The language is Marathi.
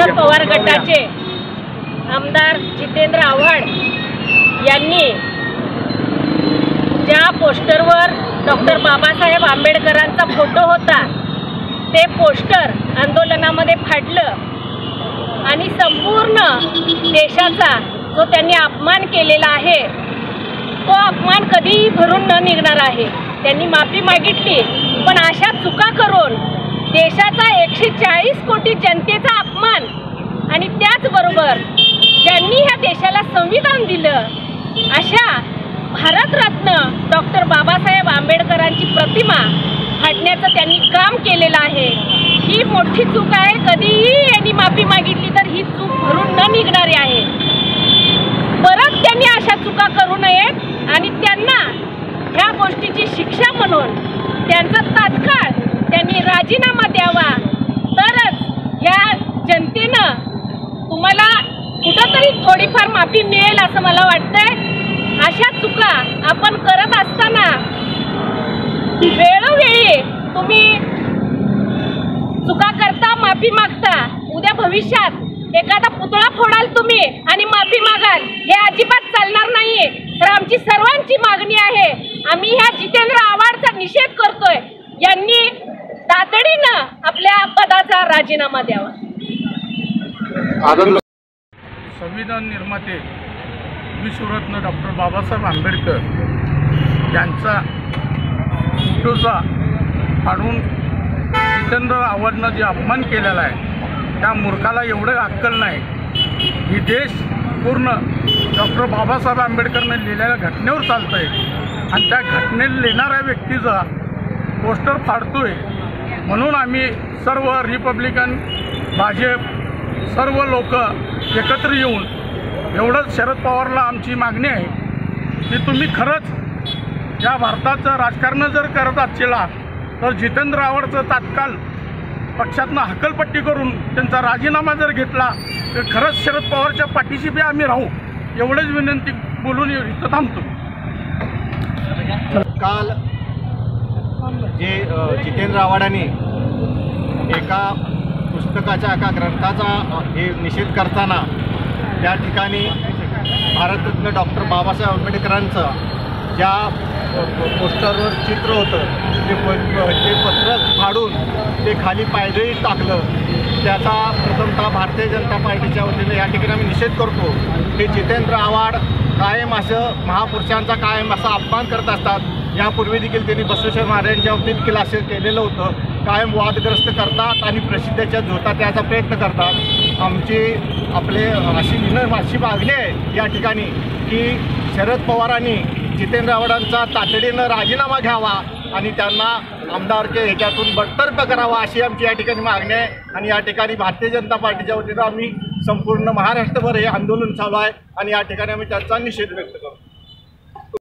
शरद पवार गटाचे आमदार जितेंद्र आव्हाड यांनी ज्या पोस्टरवर डॉक्टर बाबासाहेब आंबेडकरांचा फोटो होता ते पोस्टर आंदोलनामध्ये फाडलं आणि संपूर्ण देशाचा जो त्यांनी अपमान केलेला आहे तो अपमान कधीही भरून न निघणार आहे। त्यांनी माफी मागितली, पण अशा चुका करून देशाचा 140 कोटी जनतेचा अपमान आणि त्याचबरोबर ज्यांनी ह्या देशाला संविधान दिलं अशा भारतरत्न डॉक्टर बाबासाहेब आंबेडकरांची प्रतिमा फाडण्याचं त्यांनी काम केलेलं आहे। ही मोठी चूक आहे। कधीही यांनी माफी मागितली तर ही चूक भरून न निघणारी आहे। परत त्यांनी अशा चुका करू नयेत आणि त्यांना ह्या गोष्टीची शिक्षा म्हणून त्यांचा तात्काळ त्यांनी राजीनामा द्यावा, तरच ह्या जनतेनं तुम्हाला कुठंतरी थोडीफार माफी मिळेल असं मला वाटतंय। अशा चुका आपण करत असताना वेळोवेळी तुम्ही चुका करता, माफी मागता, उद्या भविष्यात एखादा पुतळा फोडाल तुम्ही आणि माफी मागाल, हे अजिबात चालणार नाही। तर आमची सर्वांची मागणी आहे, आम्ही ह्या जितेंद्र आव्हाडचा निषेध करतोय, यांनी तातडीनं आपल्या पदाचा राजीनामा द्यावा। संविधान निर्माते विश्वरत्न डॉक्टर बाबासाहेब आंबेडकर यांचा फोटोचा फाडून जितेंद्र आव्हाडनं जे अपमान केलेला आहे त्या मूर्खाला एवढं अक्कल नाही। ही देश पूर्ण डॉक्टर बाबासाहेब आंबेडकरने लिहिलेल्या घटनेवर चालतं आहे आणि त्या घटनेला लिहिणाऱ्या व्यक्तीचा पोस्टर फाडतोय। म्हणून आम्ही सर्व रिपब्लिकन, भाजप, सर्व लोक एकत्र येऊन एवढंच शरद पवारला आमची मागणी आहे की तुम्ही खरंच या भारताचं राजकारण जर करत असला तर जितेंद्र आव्हाडचं तात्काळ पक्षातनं हकलपट्टी करून त्यांचा राजीनामा जर घेतला तर खरंच शरद पवारच्या पाठीशी बी आम्ही राहू, एवढंच विनंती बोलून इथं थांबतो। काल जे जितेंद्र आव्हाडांनी एका पुस्तकाच्या, एका ग्रंथाचा हे निषेध करताना त्या ठिकाणी भारतरत्न डॉक्टर बाबासाहेब आंबेडकरांचं ज्या पोस्टरवर चित्र होतं ते पत्रक फाडून ते खाली पायदळी टाकलं, त्याचा प्रथमतः भारतीय जनता पार्टीच्या वतीने या ठिकाणी आम्ही निषेध करतो। हे जितेंद्र आव्हाड कायम असं महापुरुषांचा कायम असा अपमान करत असतात। यापूर्वी देखील त्यांनी बसवेश्वर महाराजांच्या वतीत देखील असं केलेलं होतं। कायम वादग्रस्त करतात आणि प्रसिद्धीच्या झोतात याचा प्रयत्न करतात। अशी मागणी आहे या ठिकाणी की शरद पवारांनी जितेंद्र आव्हाडांचा तातडीनं राजीनामा घ्यावा आणि त्यांना आमदारके ह्याच्यातून बडतर्फ करावा, अशी आमची या ठिकाणी मागणी आहे। आणि या ठिकाणी भारतीय जनता पार्टीच्या वतीनं आम्ही संपूर्ण महाराष्ट्रभर हे आंदोलन चालू आहे आणि या ठिकाणी आम्ही त्याचा निषेध व्यक्त करतो।